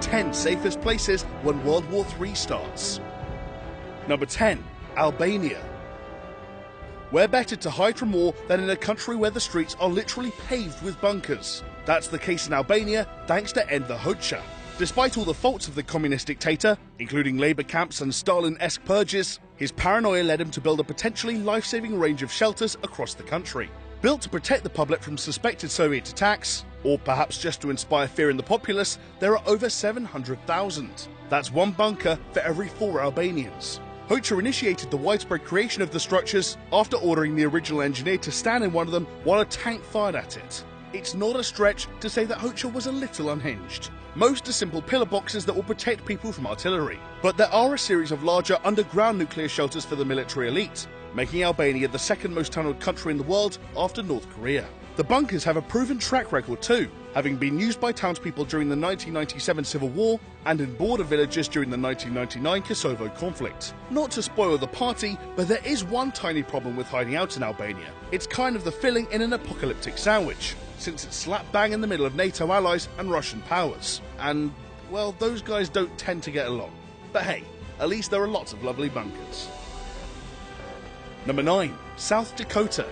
10 safest places when World War III starts. Number 10. Albania. Where better to hide from war than in a country where the streets are literally paved with bunkers? That's the case in Albania, thanks to Enver Hoxha. Despite all the faults of the communist dictator, including labour camps and Stalin-esque purges, his paranoia led him to build a potentially life-saving range of shelters across the country. Built to protect the public from suspected Soviet attacks, or perhaps just to inspire fear in the populace, there are over 700,000. That's one bunker for every 4 Albanians. Hoxha initiated the widespread creation of the structures after ordering the original engineer to stand in one of them while a tank fired at it. It's not a stretch to say that Hoxha was a little unhinged. Most are simple pillar boxes that will protect people from artillery, but there are a series of larger underground nuclear shelters for the military elite, making Albania the second most tunnelled country in the world after North Korea. The bunkers have a proven track record too, having been used by townspeople during the 1997 Civil War and in border villages during the 1999 Kosovo conflict. Not to spoil the party, but there is one tiny problem with hiding out in Albania. It's kind of the filling in an apocalyptic sandwich, since it's slap bang in the middle of NATO allies and Russian powers. And, well, those guys don't tend to get along. But hey, at least there are lots of lovely bunkers. Number 9. South Dakota.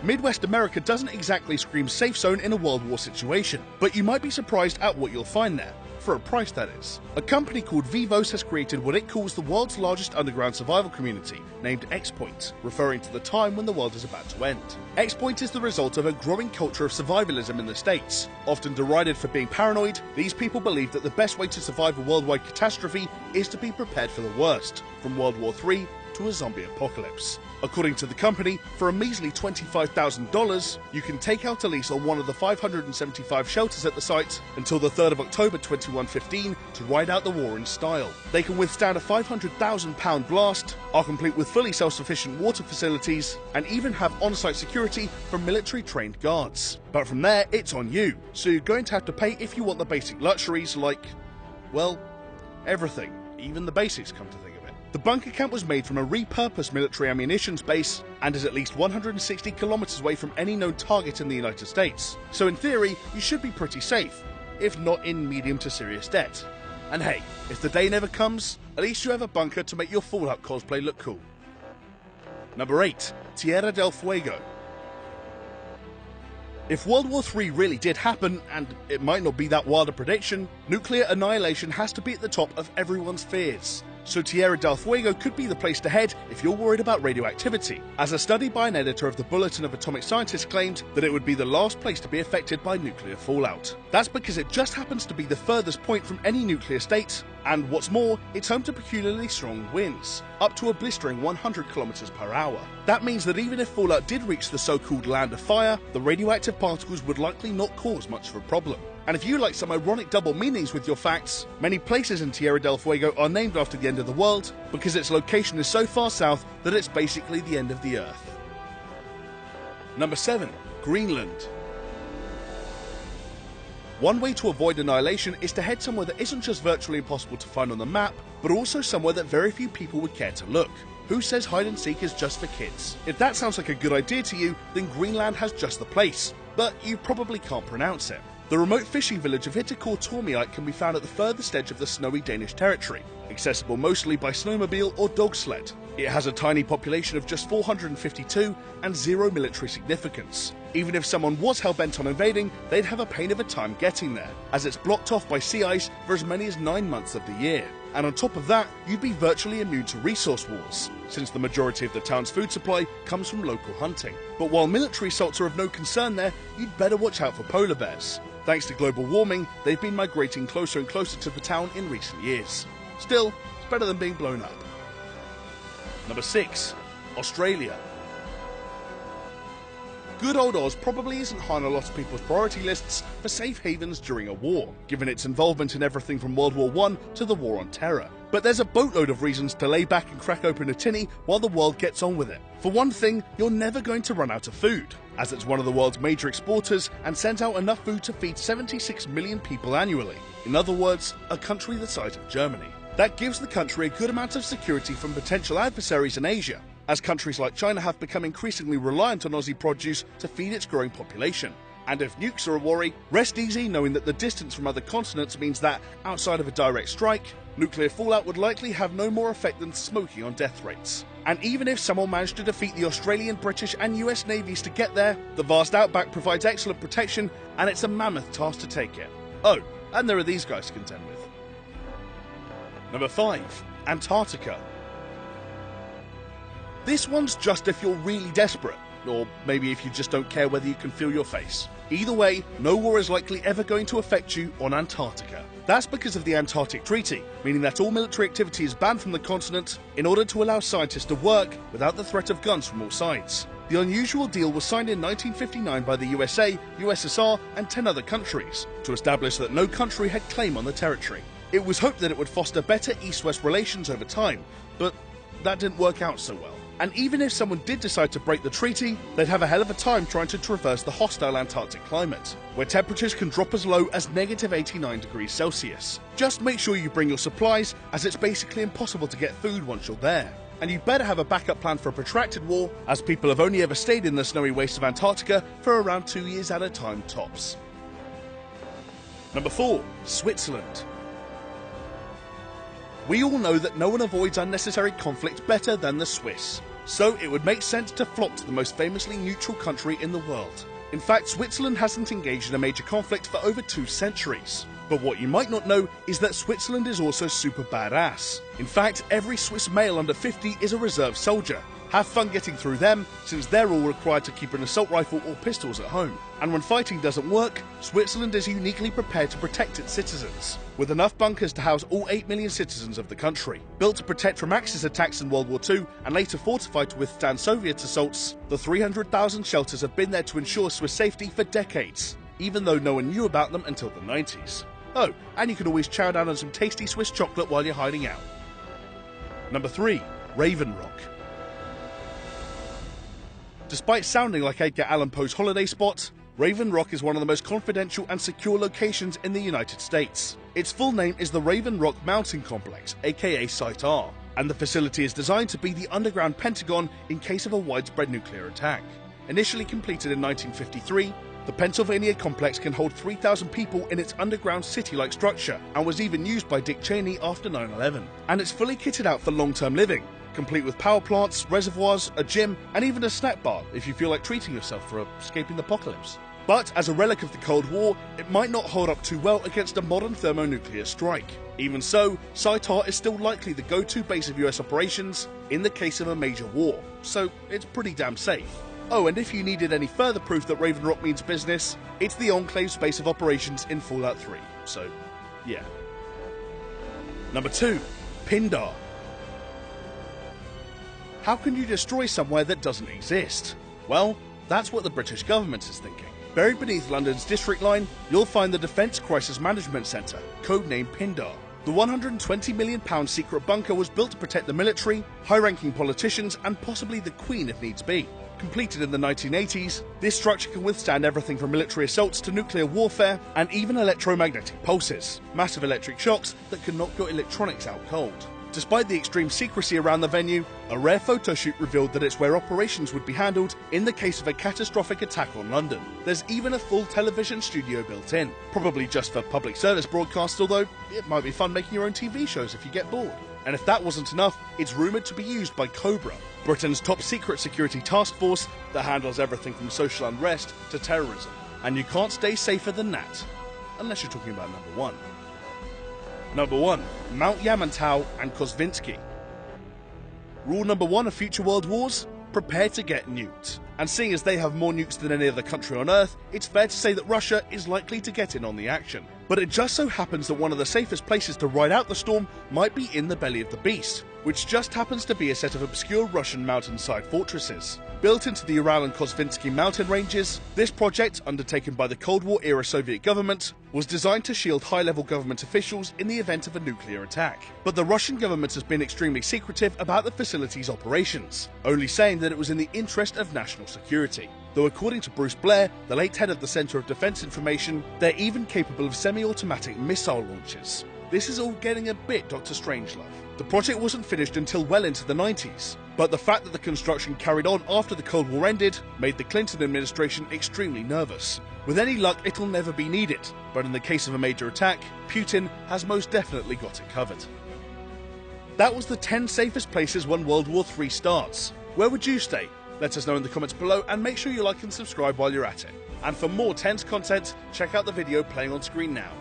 Midwest America doesn't exactly scream safe zone in a World War situation, but you might be surprised at what you'll find there. For a price, that is. A company called Vivos has created what it calls the world's largest underground survival community, named X-Point, referring to the time when the world is about to end. X-Point is the result of a growing culture of survivalism in the States. Often derided for being paranoid, these people believe that the best way to survive a worldwide catastrophe is to be prepared for the worst, from World War III to a zombie apocalypse. According to the company, for a measly $25,000, you can take out a lease on one of the 575 shelters at the site until the 3rd of October 2115 to ride out the war in style. They can withstand a £500,000 blast, are complete with fully self-sufficient water facilities, and even have on-site security from military-trained guards. But from there, it's on you, so you're going to have to pay if you want the basic luxuries like, well, everything, even the basics, come to think of it. The bunker camp was made from a repurposed military ammunition base and is at least 160 kilometers away from any known target in the United States. So in theory, you should be pretty safe, if not in medium to serious debt. And hey, if the day never comes, at least you have a bunker to make your Fallout cosplay look cool. Number 8. Tierra del Fuego. If World War III really did happen, and it might not be that wild a prediction, nuclear annihilation has to be at the top of everyone's fears. So Tierra del Fuego could be the place to head if you're worried about radioactivity, as a study by an editor of the Bulletin of Atomic Scientists claimed that it would be the last place to be affected by nuclear fallout. That's because it just happens to be the furthest point from any nuclear state, and what's more, it's home to peculiarly strong winds, up to a blistering 100 kilometers per hour. That means that even if fallout did reach the so-called land of fire, the radioactive particles would likely not cause much of a problem. And if you like some ironic double meanings with your facts, many places in Tierra del Fuego are named after the end of the world because its location is so far south that it's basically the end of the earth. Number 7. Greenland. One way to avoid annihilation is to head somewhere that isn't just virtually impossible to find on the map, but also somewhere that very few people would care to look. Who says hide and seek is just for kids? If that sounds like a good idea to you, then Greenland has just the place, but you probably can't pronounce it. The remote fishing village of Hittekortormiite can be found at the furthest edge of the snowy Danish territory, accessible mostly by snowmobile or dog sled. It has a tiny population of just 452 and zero military significance. Even if someone was hell-bent on invading, they'd have a pain of a time getting there, as it's blocked off by sea ice for as many as 9 months of the year. And on top of that, you'd be virtually immune to resource wars, since the majority of the town's food supply comes from local hunting. But while military assaults are of no concern there, you'd better watch out for polar bears. Thanks to global warming, they've been migrating closer and closer to the town in recent years. Still, it's better than being blown up. Number 6. Australia. Good old Oz probably isn't high on a lot of people's priority lists for safe havens during a war, given its involvement in everything from World War I to the War on Terror. But there's a boatload of reasons to lay back and crack open a tinny while the world gets on with it. For one thing, you're never going to run out of food, as it's one of the world's major exporters and sends out enough food to feed 76 million people annually. In other words, a country the size of Germany. That gives the country a good amount of security from potential adversaries in Asia, as countries like China have become increasingly reliant on Aussie produce to feed its growing population. And if nukes are a worry, rest easy knowing that the distance from other continents means that, outside of a direct strike, nuclear fallout would likely have no more effect than smoking on death rates. And even if someone managed to defeat the Australian, British and US navies to get there, the vast outback provides excellent protection and it's a mammoth task to take it. Oh, and there are these guys to contend with. Number 5. Antarctica. This one's just if you're really desperate, or maybe if you just don't care whether you can feel your face. Either way, no war is likely ever going to affect you on Antarctica. That's because of the Antarctic Treaty, meaning that all military activity is banned from the continent in order to allow scientists to work without the threat of guns from all sides. The unusual deal was signed in 1959 by the USA, USSR and 10 other countries to establish that no country had claim on the territory. It was hoped that it would foster better East-West relations over time, but that didn't work out so well. And even if someone did decide to break the treaty, they'd have a hell of a time trying to traverse the hostile Antarctic climate, where temperatures can drop as low as -89 degrees Celsius. Just make sure you bring your supplies, as it's basically impossible to get food once you're there. And you better have a backup plan for a protracted war, as people have only ever stayed in the snowy wastes of Antarctica for around 2 years at a time tops. Number 4. Switzerland. We all know that no one avoids unnecessary conflict better than the Swiss, so it would make sense to flock to the most famously neutral country in the world. In fact, Switzerland hasn't engaged in a major conflict for over 2 centuries. But what you might not know is that Switzerland is also super badass. In fact, every Swiss male under 50 is a reserve soldier. Have fun getting through them, since they're all required to keep an assault rifle or pistols at home. And when fighting doesn't work, Switzerland is uniquely prepared to protect its citizens, with enough bunkers to house all 8 million citizens of the country. Built to protect from Axis attacks in World War II and later fortified to withstand Soviet assaults, the 300,000 shelters have been there to ensure Swiss safety for decades, even though no one knew about them until the 90s. Oh, and you can always chow down on some tasty Swiss chocolate while you're hiding out. Number 3. Raven Rock. Despite sounding like Edgar Allan Poe's holiday spot, Raven Rock is one of the most confidential and secure locations in the United States. Its full name is the Raven Rock Mountain Complex, aka Site R, and the facility is designed to be the underground Pentagon in case of a widespread nuclear attack. Initially completed in 1953, the Pennsylvania complex can hold 3,000 people in its underground city-like structure, and was even used by Dick Cheney after 9/11. And it's fully kitted out for long-term living, complete with power plants, reservoirs, a gym, and even a snack bar if you feel like treating yourself for escaping the apocalypse. But as a relic of the Cold War, it might not hold up too well against a modern thermonuclear strike. Even so, Site R is still likely the go-to base of US operations in the case of a major war, so it's pretty damn safe. Oh, and if you needed any further proof that Raven Rock means business, it's the Enclave's base of operations in Fallout 3, so yeah. Number 2. Pindar. How can you destroy somewhere that doesn't exist? Well, that's what the British government is thinking. Buried beneath London's District Line, you'll find the Defence Crisis Management Centre, codenamed Pindar. The £120 million secret bunker was built to protect the military, high-ranking politicians, and possibly the Queen if needs be. Completed in the 1980s, this structure can withstand everything from military assaults to nuclear warfare, and even electromagnetic pulses, massive electric shocks that can knock your electronics out cold. Despite the extreme secrecy around the venue, a rare photo shoot revealed that it's where operations would be handled in the case of a catastrophic attack on London. There's even a full television studio built in, probably just for public service broadcasts, although it might be fun making your own TV shows if you get bored. And if that wasn't enough, it's rumoured to be used by Cobra, Britain's top secret security task force that handles everything from social unrest to terrorism. And you can't stay safer than that, unless you're talking about number 1. Number 1. Mount Yamantau and Kozvinsky. Rule number 1 of future world wars? Prepare to get nuked. And seeing as they have more nukes than any other country on Earth, it's fair to say that Russia is likely to get in on the action. But it just so happens that one of the safest places to ride out the storm might be in the belly of the beast, which just happens to be a set of obscure Russian mountainside fortresses. Built into the Ural and Kozvinsky mountain ranges, this project, undertaken by the Cold War-era Soviet government, was designed to shield high-level government officials in the event of a nuclear attack. But the Russian government has been extremely secretive about the facility's operations, only saying that it was in the interest of national security. Though according to Bruce Blair, the late head of the Centre of Defence Information, they're even capable of semi-automatic missile launches. This is all getting a bit Dr. Strangelove. The project wasn't finished until well into the 90s, But the fact that the construction carried on after the Cold War ended made the Clinton administration extremely nervous. With any luck, it'll never be needed, but in the case of a major attack, Putin has most definitely got it covered. That was the 10 safest places when World War III starts. Where would you stay? Let us know in the comments below, and make sure you like and subscribe while you're at it. And for more tense content, check out the video playing on screen now.